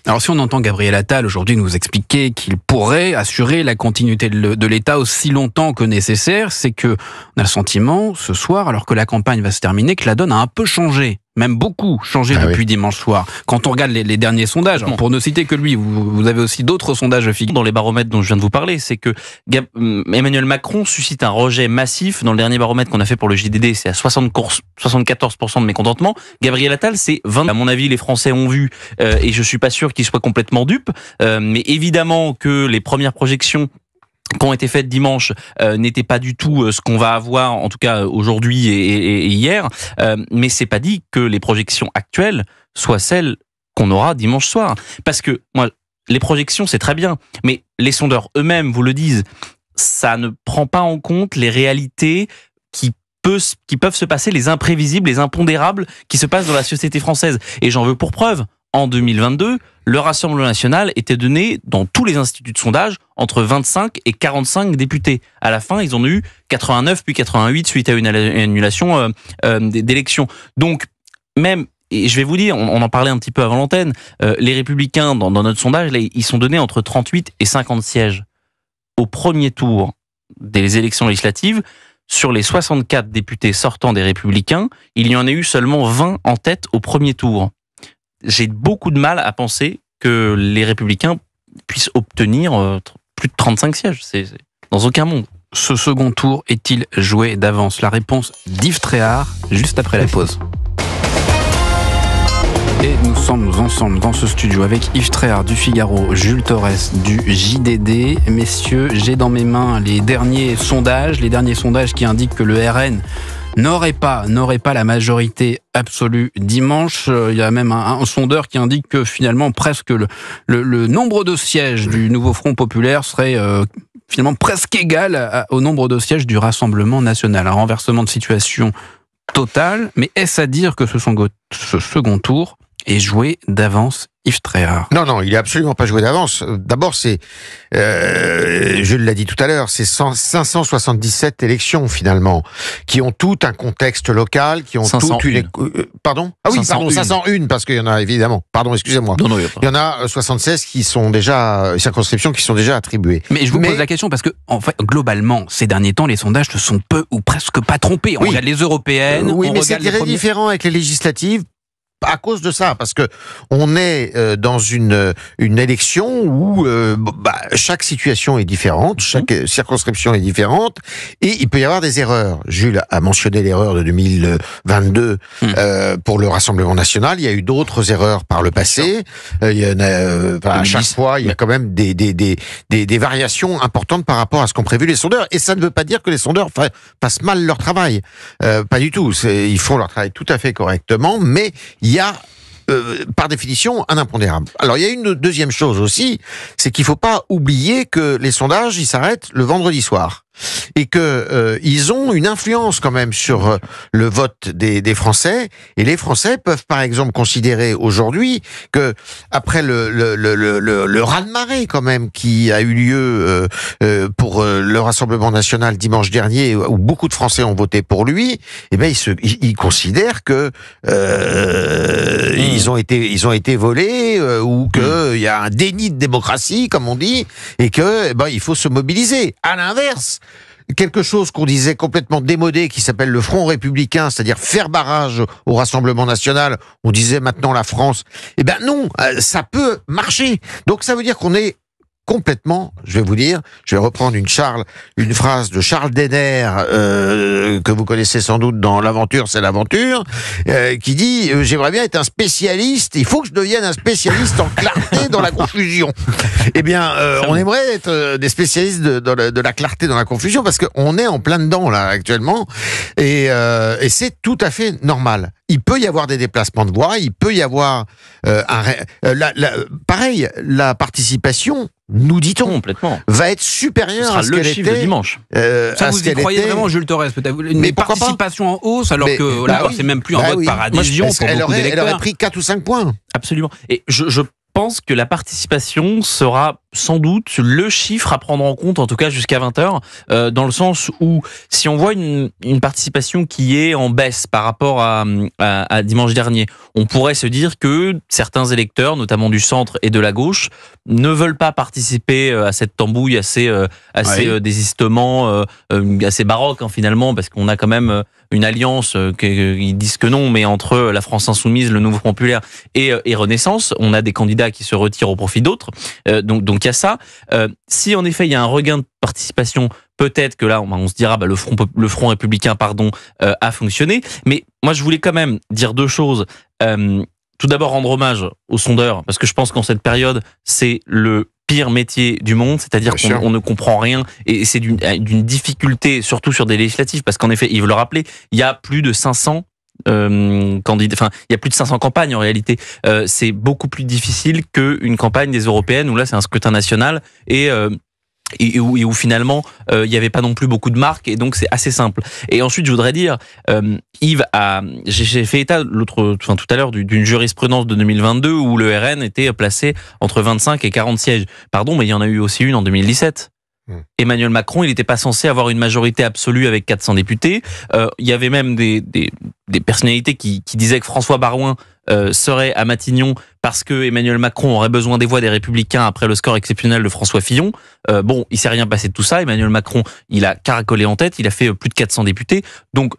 Alors si on entend Gabriel Attal aujourd'hui nous expliquer qu'il pourrait assurer la continuité de l'État aussi longtemps que nécessaire, c'est que on a le sentiment ce soir, alors que la campagne va se terminer, que la donne a un peu changé. Même beaucoup changé depuis dimanche soir. Quand on regarde les derniers sondages, alors pour ne citer que lui, vous avez aussi d'autres sondages dans les baromètres dont je viens de vous parler, c'est que Emmanuel Macron suscite un rejet massif. Dans le dernier baromètre qu'on a fait pour le JDD, c'est à 74% de mécontentement. Gabriel Attal, c'est 20%. À mon avis, les Français ont vu, et je suis pas sûr qu'ils soient complètement dupes, mais évidemment que les premières projections qui ont été faites dimanche n'étaient pas du tout ce qu'on va avoir, en tout cas aujourd'hui et hier, mais c'est pas dit que les projections actuelles soient celles qu'on aura dimanche soir. Parce que moi, les projections, c'est très bien, mais les sondeurs eux-mêmes vous le disent, ça ne prend pas en compte les réalités qui peuvent se passer, les imprévisibles, les impondérables qui se passent dans la société française. Et j'en veux pour preuve, en 2022, le Rassemblement national était donné dans tous les instituts de sondage entre 25 et 45 députés. À la fin, ils en ont eu 89 puis 88 suite à une annulation d'élections. Donc, même, et je vais vous dire, on en parlait un petit peu avant l'antenne, les Républicains, dans notre sondage, là, ils sont donnés entre 38 et 50 sièges. Au premier tour des élections législatives, sur les 64 députés sortants des Républicains, il y en a eu seulement 20 en tête au premier tour. J'ai beaucoup de mal à penser que les Républicains puissent obtenir plus de 35 sièges. C'est dans aucun monde. Ce second tour est-il joué d'avance? La réponse d'Yves Tréhard, juste après la pause. Et nous sommes ensemble dans ce studio avec Yves Tréhard du Figaro, Jules Torres du JDD. Messieurs, j'ai dans mes mains les derniers sondages qui indiquent que le RN n'aurait pas la majorité absolue dimanche. Il y a même un sondeur qui indique que finalement presque le nombre de sièges du nouveau Front populaire serait finalement presque égal au nombre de sièges du Rassemblement national. Un renversement de situation total, mais est-ce à dire que ce second tour est joué d'avance, Yves Tréhard? Non, il est absolument pas joué d'avance. D'abord, c'est, je l'ai dit tout à l'heure, c'est 577 élections finalement, qui ont tout un contexte local, qui ont 501. toute une... pardon? Ah oui, 501, parce qu'il y en a évidemment. Pardon, excusez-moi. Non, il y en a 76 qui sont déjà, circonscriptions qui sont déjà attribuées. Mais je vous pose la question parce que, en fait, globalement, ces derniers temps, les sondages se sont peu ou presque pas trompés. On regarde les européennes, oui, on mais regarde c'est très différent avec les législatives. À cause de ça, parce que on est dans une élection où chaque situation est différente, chaque circonscription est différente, et il peut y avoir des erreurs. Jules a mentionné l'erreur de 2022 pour le Rassemblement national. Il y a eu d'autres erreurs par le passé. Il y en a à chaque fois, il y a quand même des variations importantes par rapport à ce qu'ont prévu les sondeurs. Et ça ne veut pas dire que les sondeurs fassent mal leur travail. Pas du tout. Ils font leur travail tout à fait correctement, mais il y a, par définition, un impondérable. Alors, il y a une deuxième chose aussi, c'est qu'il ne faut pas oublier que les sondages, ils s'arrêtent le vendredi soir. Et que ils ont une influence quand même sur le vote des Français. Et les Français peuvent, par exemple, considérer aujourd'hui que après le raz-de-marée quand même qui a eu lieu pour le Rassemblement national dimanche dernier, où beaucoup de Français ont voté pour lui, eh ben ils considèrent que ils ont été volés ou que il y a un déni de démocratie, comme on dit, et que il faut se mobiliser. À l'inverse, quelque chose qu'on disait complètement démodé, qui s'appelle le Front républicain, c'est-à-dire faire barrage au Rassemblement national. On disait maintenant la France. Eh ben non, ça peut marcher. Donc ça veut dire qu'on est complètement, je vais vous dire, je vais reprendre une phrase de Charles Denner, que vous connaissez sans doute dans L'aventure, c'est l'aventure, qui dit « J'aimerais bien être un spécialiste, il faut que je devienne un spécialiste en clarté dans la confusion ». Eh bien, on aimerait être des spécialistes de la clarté dans la confusion, parce qu'on est en plein dedans, là, actuellement, et c'est tout à fait normal. Il peut y avoir des déplacements de voix, il peut y avoir pareil, la participation, nous dit-on, complètement, va être supérieure à ce qu'elle était dimanche. Ça, vous y croyez vraiment, Jules Torres, peut-être une participation en hausse, alors que c'est même plus un vote par adhésion pour beaucoup d'électeurs. Elle aurait pris 4 ou 5 points. Absolument. Et je pense que la participation sera sans doute le chiffre à prendre en compte, en tout cas jusqu'à 20h, dans le sens où si on voit une participation qui est en baisse par rapport à dimanche dernier, on pourrait se dire que certains électeurs, notamment du centre et de la gauche, ne veulent pas participer à cette tambouille assez désistement, assez baroque finalement, parce qu'on a quand même une alliance, ils disent que non, mais entre la France Insoumise, le Nouveau Populaire et Renaissance, on a des candidats qui se retirent au profit d'autres. Donc il y a ça. Si en effet il y a un regain de participation, peut-être que là on se dira le front républicain a fonctionné. Mais moi je voulais quand même dire deux choses. Tout d'abord rendre hommage aux sondeurs, parce que je pense qu'en cette période c'est le pire métier du monde, c'est-à-dire qu'on ne comprend rien et c'est d'une difficulté, surtout sur des législatives, parce qu'en effet, Yves le rappelait, il y a plus de 500 candidats, enfin il y a plus de 500 campagnes en réalité. C'est beaucoup plus difficile qu'une campagne des européennes où là c'est un scrutin national et où finalement il n'y avait pas non plus beaucoup de marques et donc c'est assez simple. Et ensuite je voudrais dire, Yves j'ai fait état tout à l'heure d'une jurisprudence de 2022 où le RN était placé entre 25 et 40 sièges. Pardon, mais il y en a eu aussi une en 2017. Emmanuel Macron, il n'était pas censé avoir une majorité absolue avec 400 députés. Il y avait même des personnalités qui disaient que François Baroin serait à Matignon parce que Emmanuel Macron aurait besoin des voix des Républicains après le score exceptionnel de François Fillon. Bon, il s'est rien passé de tout ça. Emmanuel Macron, il a caracolé en tête, il a fait plus de 400 députés. Donc,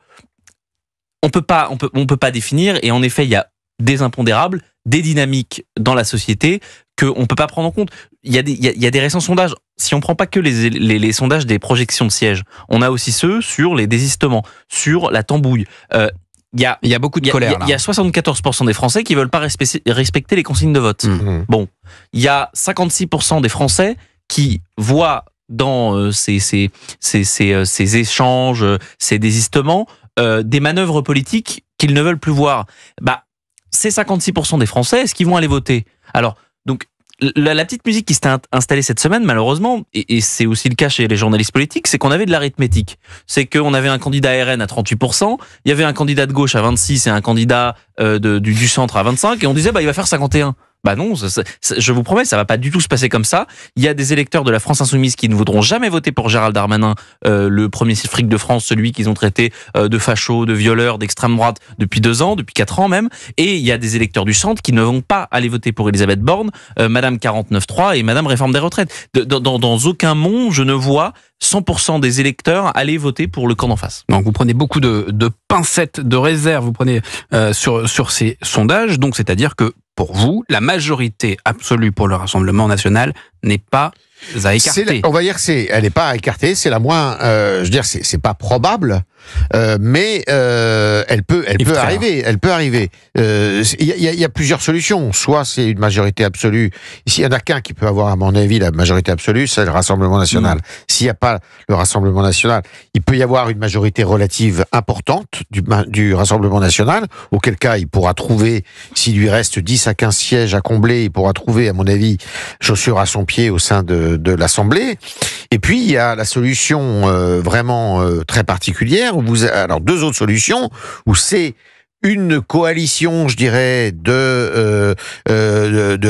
on peut pas définir. Et en effet, il y a des impondérables, des dynamiques dans la société qu'on peut pas prendre en compte. Il y a des récents sondages. Si on prend pas que les sondages des projections de sièges, on a aussi ceux sur les désistements, sur la tambouille. Il y a beaucoup de colère. Il y a 74% des Français qui veulent pas respecter les consignes de vote. Bon, il y a 56% des Français qui voient dans ces échanges, ces désistements, des manœuvres politiques qu'ils ne veulent plus voir. Ces 56% des Français, est-ce qu'ils vont aller voter? Alors, donc, la petite musique qui s'est installée cette semaine, malheureusement, et c'est aussi le cas chez les journalistes politiques, c'est qu'on avait de l'arithmétique. C'est qu'on avait un candidat RN à 38%, il y avait un candidat de gauche à 26% et un candidat du centre à 25%, et on disait, il va faire 51%. Non, je vous promets, ça va pas du tout se passer comme ça. Il y a des électeurs de la France Insoumise qui ne voudront jamais voter pour Gérald Darmanin, le premier fric de France, celui qu'ils ont traité de facho, de violeur, d'extrême droite depuis 2 ans, depuis 4 ans même. Et il y a des électeurs du centre qui ne vont pas aller voter pour Elisabeth Borne, Madame 49.3 et Madame Réforme des retraites. Dans aucun monde, je ne vois 100% des électeurs aller voter pour le camp d'en face. Donc vous prenez beaucoup de pincettes, de réserve, vous prenez sur ces sondages, donc c'est-à-dire que pour vous, la majorité absolue pour le Rassemblement national n'est pas à écarter. On va dire elle n'est pas à écarter, c'est la moins, c'est pas probable, mais elle peut arriver. Elle peut arriver. Il y a plusieurs solutions. Soit c'est une majorité absolue. S'il y en a qu'un qui peut avoir, à mon avis, la majorité absolue, c'est le Rassemblement national. S'il n'y a pas le Rassemblement national, il peut y avoir une majorité relative importante du Rassemblement national, auquel cas il pourra trouver, s'il lui reste 10 à 15 sièges à combler, il pourra trouver, à mon avis, chaussure à son pied au sein de l'Assemblée. Et puis il y a la solution vraiment très particulière. Alors 2 autres solutions où c'est une coalition, je dirais, de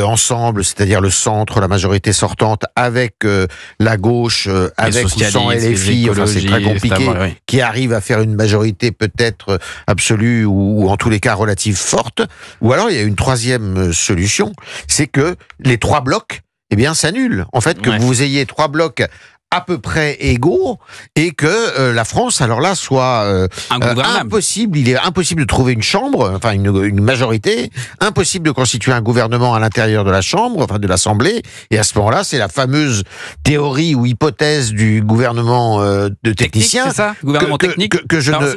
ensemble, c'est-à-dire le centre, la majorité sortante, avec la gauche, avec ou sans LFI, c'est très compliqué, qui arrive à faire une majorité peut-être absolue ou en tous les cas relative forte. Ou alors il y a une 3e solution, c'est que les 3 blocs s'annulent. En fait, que vous ayez 3 blocs à peu près égaux et que la France, alors là, soit impossible. Il est impossible de trouver une chambre, enfin une majorité, impossible de constituer un gouvernement à l'intérieur de la chambre, enfin de l'Assemblée. Et à ce moment-là, c'est la fameuse théorie ou hypothèse du gouvernement de technicien. C'est ça, gouvernement technique.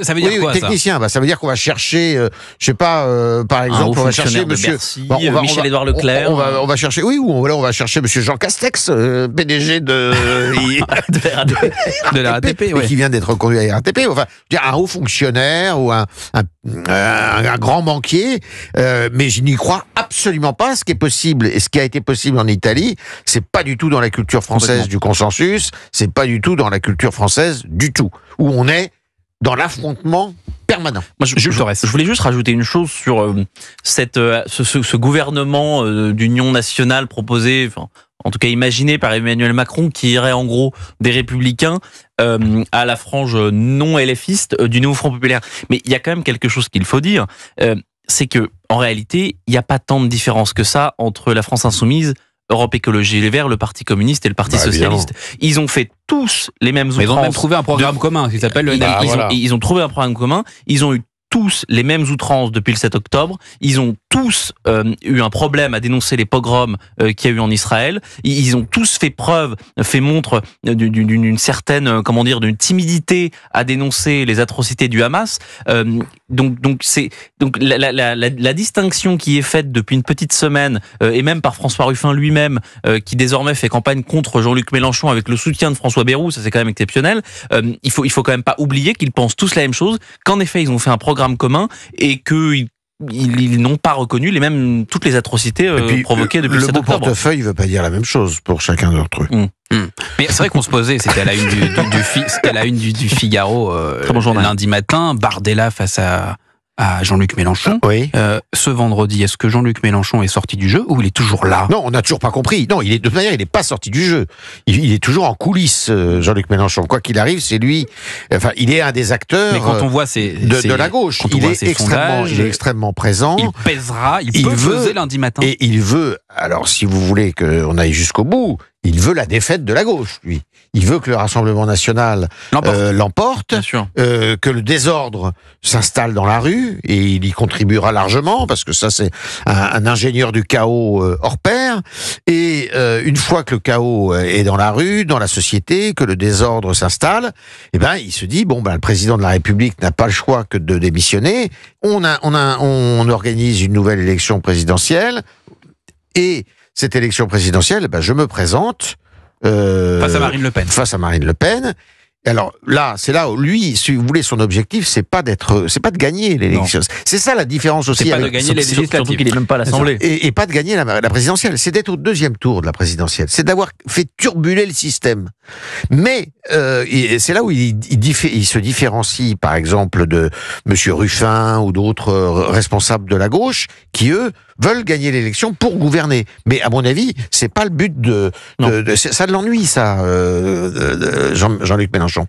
Ça veut dire quoi, technicien, ça veut dire qu'on va chercher, je sais pas, par exemple, on va chercher monsieur Bercy, Michel-Édouard Leclerc. On va chercher, on va chercher monsieur Jean Castex, PDG de la RATP, qui vient d'être reconduit à la RATP. Enfin, un haut fonctionnaire ou un grand banquier, mais je n'y crois absolument pas. Ce qui est possible et ce qui a été possible en Italie, c'est pas du tout dans la culture française du consensus, c'est pas du tout dans la culture française du tout, où on est dans l'affrontement permanent. Moi, je voulais juste rajouter une chose sur ce gouvernement d'union nationale proposé, enfin, en tout cas imaginé par Emmanuel Macron, qui irait en gros des Républicains à la frange non LFiste du Nouveau Front Populaire. Mais il y a quand même quelque chose qu'il faut dire, c'est que en réalité, il n'y a pas tant de différence que ça entre la France Insoumise, Europe Écologie Les Verts, le Parti communiste et le Parti socialiste. Ils ont fait tous les mêmes outrances. Ils ont même trouvé un programme commun qui s'appelle le NL. Ils ont trouvé un programme commun. Ils ont eu tous les mêmes outrances depuis le 7 octobre. Ils ont tous eu un problème à dénoncer les pogroms qu'il y a eu en Israël. Ils ont tous fait montre d'une certaine, d'une timidité à dénoncer les atrocités du Hamas. Donc la distinction qui est faite depuis une petite semaine, et même par François Ruffin lui-même, qui désormais fait campagne contre Jean-Luc Mélenchon avec le soutien de François Bayrou, ça c'est quand même exceptionnel. Il faut quand même pas oublier qu'ils pensent tous la même chose, qu'en effet ils ont fait un programme commun et qu'ils n'ont pas reconnu toutes les atrocités provoquées depuis le 7 octobre. Le portefeuille ne veut pas dire la même chose pour chacun d'entre eux. Mais c'est vrai qu'on se posait, c'était à la une du Figaro lundi matin, Bardella face à Jean-Luc Mélenchon. Oui. Ce vendredi, est-ce que Jean-Luc Mélenchon est sorti du jeu ou il est toujours là? Non, on n'a toujours pas compris. Non, de toute manière, il n'est pas sorti du jeu. Il est toujours en coulisses, Jean-Luc Mélenchon. Quoi qu'il arrive, c'est lui. Enfin, il est un des acteurs. Mais quand on voit de la gauche, il est extrêmement présent. Il pèsera. Il peut peser lundi matin. Et il veut. Alors, si vous voulez qu'on aille jusqu'au bout, il veut la défaite de la gauche, lui. Il veut que le Rassemblement national l'emporte, que le désordre s'installe dans la rue, et il y contribuera largement, parce que ça, c'est un ingénieur du chaos hors pair. Et une fois que le chaos est dans la rue, dans la société, que le désordre s'installe, il se dit, le président de la République n'a pas le choix que de démissionner. On organise une nouvelle élection présidentielle, et cette élection présidentielle, je me présente face à Marine Le Pen. Face à Marine Le Pen. Alors là, c'est là où lui, si vous voulez, son objectif, c'est pas de gagner l'élection. C'est ça la différence aussi. C'est pas de gagner les législatives. Surtout qu'il est même pas à l'Assemblée. Et pas de gagner la présidentielle. C'est d'être au deuxième tour de la présidentielle. C'est d'avoir fait turbuler le système. Mais c'est là où il se différencie, par exemple, de Monsieur Ruffin ou d'autres responsables de la gauche, qui eux veulent gagner l'élection pour gouverner. Mais à mon avis, c'est pas le but ça l'ennuie, ça, Jean-Luc Mélenchon.